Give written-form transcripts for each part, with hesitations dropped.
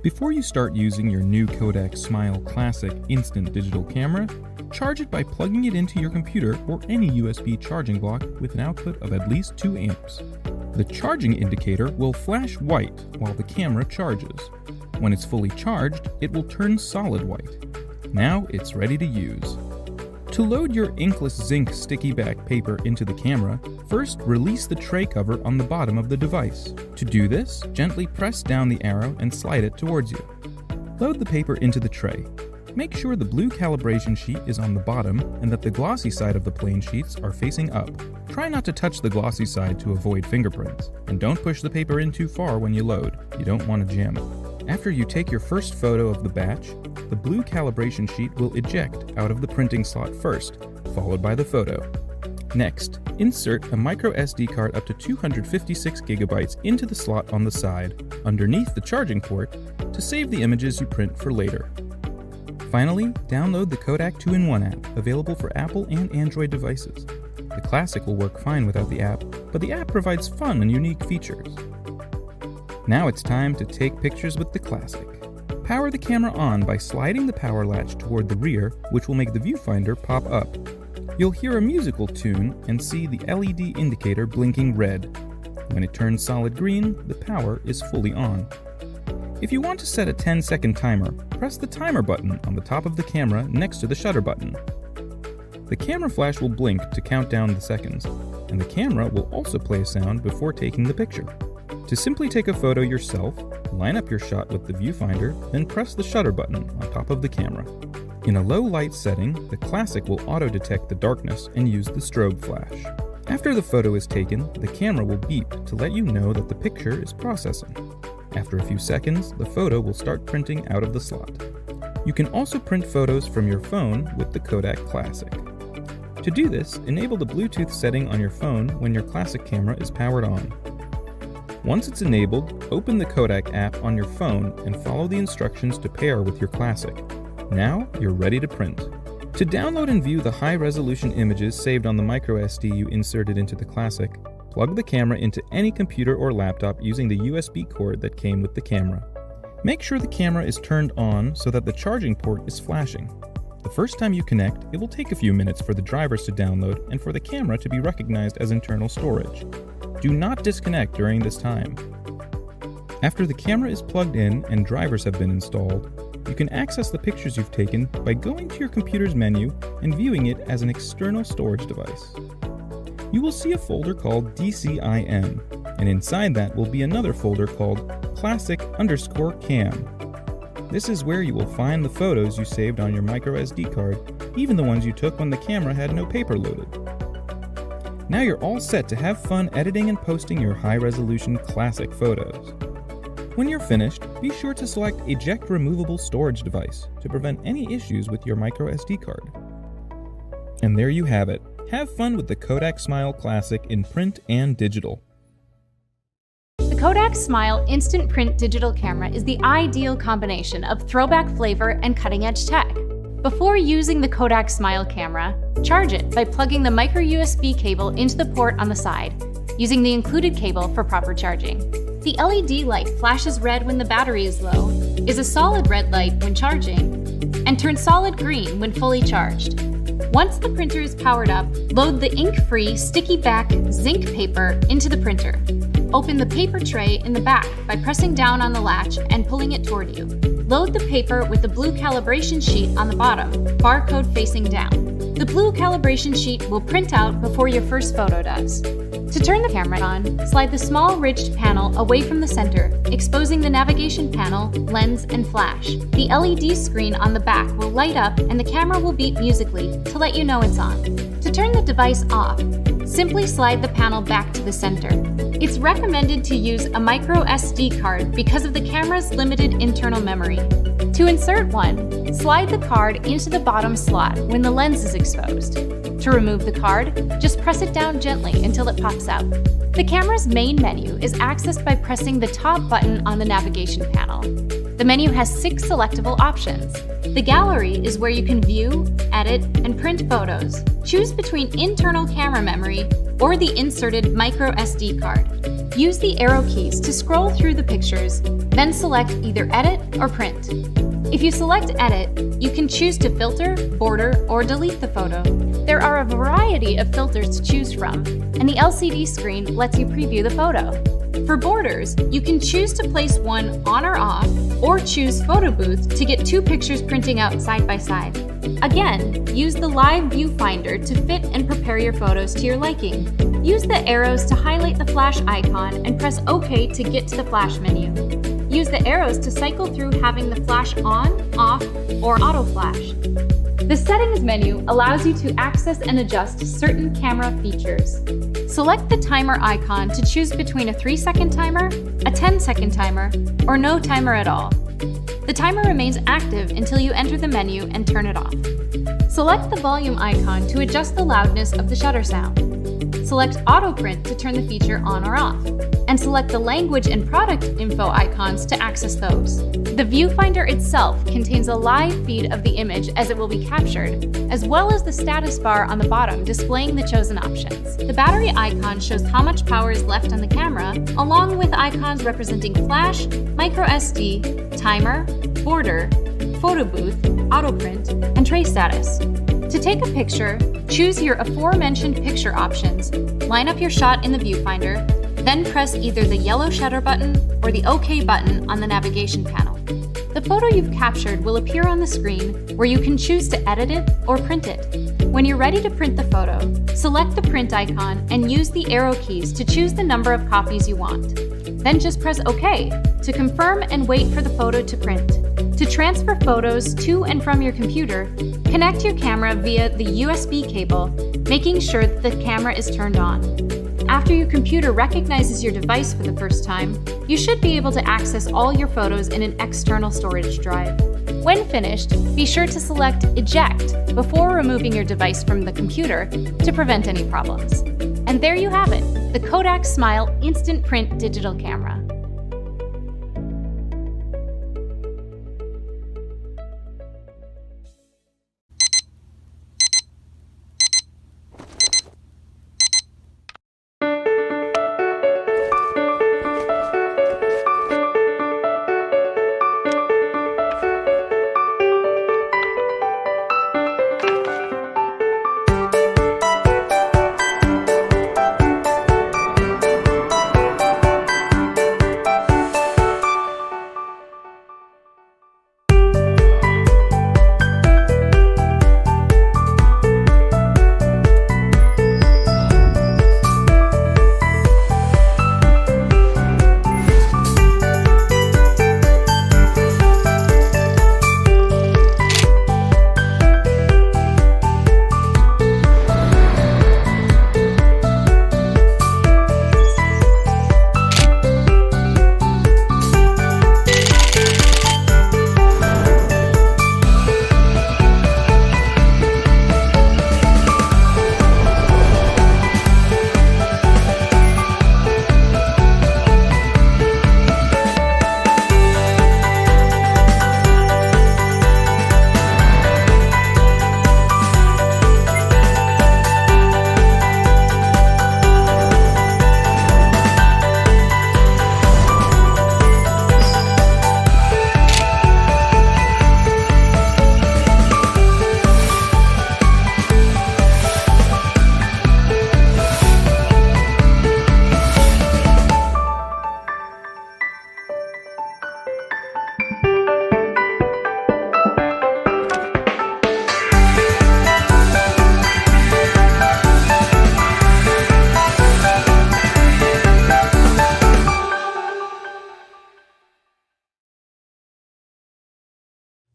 Before you start using your new KODAK Smile Classic Instant Digital Camera, charge it by plugging it into your computer or any USB charging block with an output of at least 2 amps. The charging indicator will flash white while the camera charges. When it's fully charged, it will turn solid white. Now it's ready to use. To load your inkless Zink sticky back paper into the camera, first release the tray cover on the bottom of the device. To do this, gently press down the arrow and slide it towards you. Load the paper into the tray. Make sure the blue calibration sheet is on the bottom and that the glossy side of the plain sheets are facing up. Try not to touch the glossy side to avoid fingerprints, and don't push the paper in too far when you load. You don't want to jam it. After you take your first photo of the batch, the blue calibration sheet will eject out of the printing slot first, followed by the photo. Next, insert a micro SD card up to 256 GB into the slot on the side, underneath the charging port, to save the images you print for later. Finally, download the KODAK 2-in-1 app, available for Apple and Android devices. The Classic will work fine without the app, but the app provides fun and unique features. Now it's time to take pictures with the Classic. Power the camera on by sliding the power latch toward the rear, which will make the viewfinder pop up. You'll hear a musical tune and see the LED indicator blinking red. When it turns solid green, the power is fully on. If you want to set a 10-second timer, press the timer button on the top of the camera next to the shutter button. The camera flash will blink to count down the seconds, and the camera will also play a sound before taking the picture. To simply take a photo yourself, line up your shot with the viewfinder, then press the shutter button on top of the camera. In a low light setting, the Classic will auto-detect the darkness and use the strobe flash. After the photo is taken, the camera will beep to let you know that the picture is processing. After a few seconds, the photo will start printing out of the slot. You can also print photos from your phone with the KODAK Classic. To do this, enable the Bluetooth setting on your phone when your Classic camera is powered on. Once it's enabled, open the KODAK app on your phone and follow the instructions to pair with your Classic. Now you're ready to print. To download and view the high-resolution images saved on the microSD you inserted into the Classic, plug the camera into any computer or laptop using the USB cord that came with the camera. Make sure the camera is turned on so that the charging port is flashing. The first time you connect, it will take a few minutes for the drivers to download and for the camera to be recognized as internal storage. Do not disconnect during this time. After the camera is plugged in and drivers have been installed, you can access the pictures you've taken by going to your computer's menu and viewing it as an external storage device. You will see a folder called DCIM, and inside that will be another folder called Classic_Cam. This is where you will find the photos you saved on your microSD card, even the ones you took when the camera had no paper loaded. Now you're all set to have fun editing and posting your high-resolution Classic photos. When you're finished, be sure to select Eject Removable Storage Device to prevent any issues with your microSD card. And there you have it. Have fun with the KODAK Smile Classic in print and digital. The KODAK Smile Instant Print Digital Camera is the ideal combination of throwback flavor and cutting-edge tech. Before using the KODAK Smile camera, charge it by plugging the micro USB cable into the port on the side, using the included cable for proper charging. The LED light flashes red when the battery is low, is a solid red light when charging, and turns solid green when fully charged. Once the printer is powered up, load the ink-free sticky back Zink paper into the printer. Open the paper tray in the back by pressing down on the latch and pulling it toward you. Load the paper with the blue calibration sheet on the bottom, barcode facing down. The blue calibration sheet will print out before your first photo does. To turn the camera on, slide the small ridged panel away from the center, exposing the navigation panel, lens, and flash. The LED screen on the back will light up and the camera will beep musically to let you know it's on. To turn the device off, simply slide the panel back to the center. It's recommended to use a micro SD card because of the camera's limited internal memory. To insert one, slide the card into the bottom slot when the lens is exposed. To remove the card, just press it down gently until it pops out. The camera's main menu is accessed by pressing the top button on the navigation panel. The menu has 6 selectable options. The gallery is where you can view, edit, and print photos. Choose between internal camera memory or the inserted micro SD card. Use the arrow keys to scroll through the pictures, then select either edit or print. If you select edit, you can choose to filter, border, or delete the photo. There are a variety of filters to choose from, and the LCD screen lets you preview the photo. For borders, you can choose to place one on or off, or choose photo booth to get 2 pictures printing out side by side. Again, use the live viewfinder to fit and prepare your photos to your liking. Use the arrows to highlight the flash icon and press OK to get to the flash menu. Use the arrows to cycle through having the flash on, off, or auto flash. The settings menu allows you to access and adjust certain camera features. Select the timer icon to choose between a 3-second timer, a 10-second timer, or no timer at all. The timer remains active until you enter the menu and turn it off. Select the volume icon to adjust the loudness of the shutter sound. Select Auto Print to turn the feature on or off, and select the language and product info icons to access those. The viewfinder itself contains a live feed of the image as it will be captured, as well as the status bar on the bottom displaying the chosen options. The battery icon shows how much power is left on the camera, along with icons representing flash, micro SD, timer, border, photo booth, auto print, and tray status. To take a picture, choose your aforementioned picture options, line up your shot in the viewfinder, then press either the yellow shutter button or the OK button on the navigation panel. The photo you've captured will appear on the screen where you can choose to edit it or print it. When you're ready to print the photo, select the print icon and use the arrow keys to choose the number of copies you want. Then just press OK to confirm and wait for the photo to print. To transfer photos to and from your computer, connect your camera via the USB cable, making sure that the camera is turned on. After your computer recognizes your device for the first time, you should be able to access all your photos in an external storage drive. When finished, be sure to select Eject before removing your device from the computer to prevent any problems. And there you have it, the KODAK Smile Instant Print Digital Camera.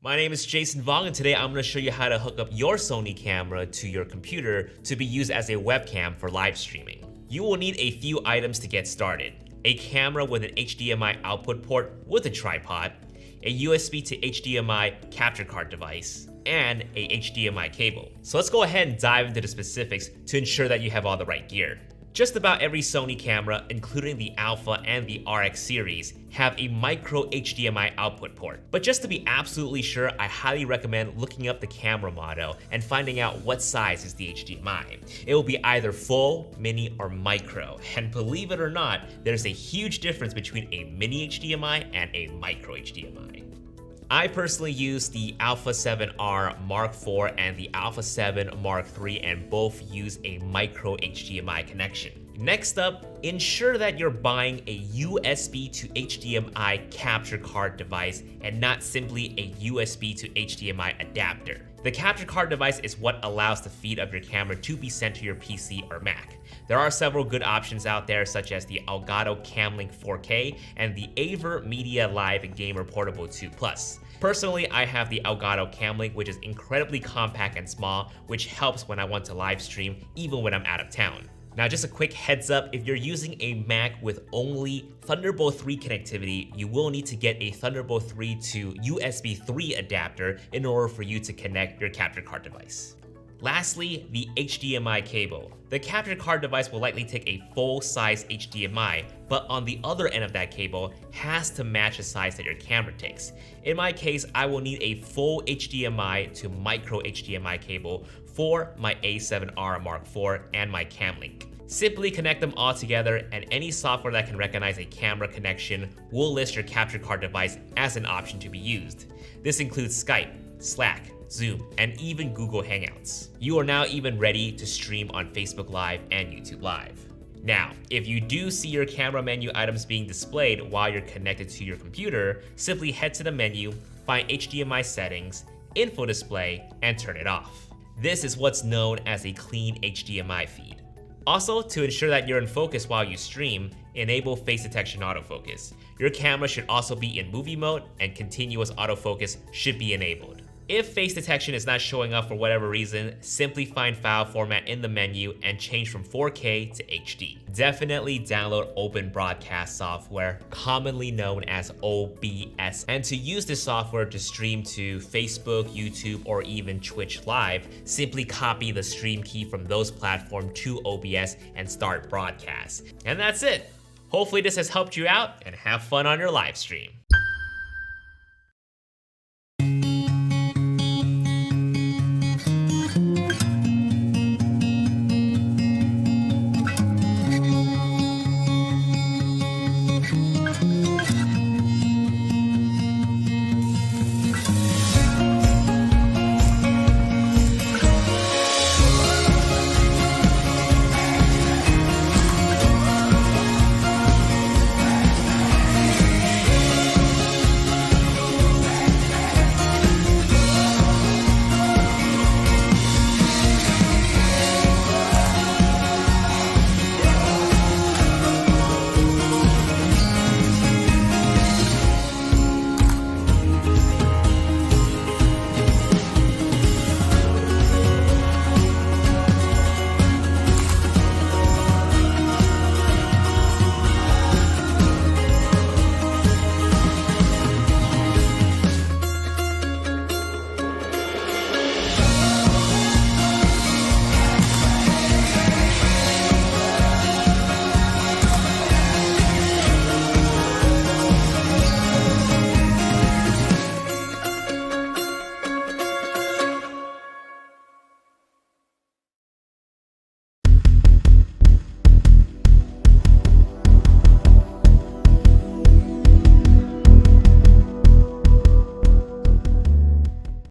My name is Jason Vong, and today I'm going to show you how to hook up your Sony camera to your computer to be used as a webcam for live streaming. You will need a few items to get started: a camera with an HDMI output port with a tripod, a USB to HDMI capture card device, and a HDMI cable. So let's go ahead and dive into the specifics to ensure that you have all the right gear. Just about every Sony camera, including the Alpha and the RX series, have a micro HDMI output port. But just to be absolutely sure, I highly recommend looking up the camera model and finding out what size is the HDMI. It will be either full, mini, or micro. And believe it or not, there's a huge difference between a mini HDMI and a micro HDMI. I personally use the Alpha 7R Mark IV and the Alpha 7 Mark III, and both use a micro HDMI connection. Next up, ensure that you're buying a USB to HDMI capture card device and not simply a USB to HDMI adapter. The capture card device is what allows the feed of your camera to be sent to your PC or Mac. There are several good options out there, such as the Elgato Camlink 4K and the Aver Media Live Gamer Portable 2 Plus. Personally, I have the Elgato Camlink, which is incredibly compact and small, which helps when I want to live stream even when I'm out of town. Now, just a quick heads up, if you're using a Mac with only Thunderbolt 3 connectivity, you will need to get a Thunderbolt 3 to USB 3 adapter in order for you to connect your capture card device. Lastly, the HDMI cable. The capture card device will likely take a full-size HDMI, but on the other end of that cable has to match the size that your camera takes. In my case, I will need a full HDMI to micro HDMI cable for my A7R Mark IV and my Camlink. Simply connect them all together, and any software that can recognize a camera connection will list your capture card device as an option to be used. This includes Skype, Slack, Zoom, and even Google Hangouts. You are now even ready to stream on Facebook Live and YouTube Live. Now, if you do see your camera menu items being displayed while you're connected to your computer, simply head to the menu, find HDMI settings, info display, and turn it off. This is what's known as a clean HDMI feed. Also, to ensure that you're in focus while you stream, enable face detection autofocus. Your camera should also be in movie mode, and continuous autofocus should be enabled. If face detection is not showing up for whatever reason, simply find file format in the menu and change from 4K to HD. Definitely download Open Broadcast software, commonly known as OBS. And to use this software to stream to Facebook, YouTube, or even Twitch Live, simply copy the stream key from those platforms to OBS and start broadcast. And that's it. Hopefully this has helped you out, and have fun on your live stream.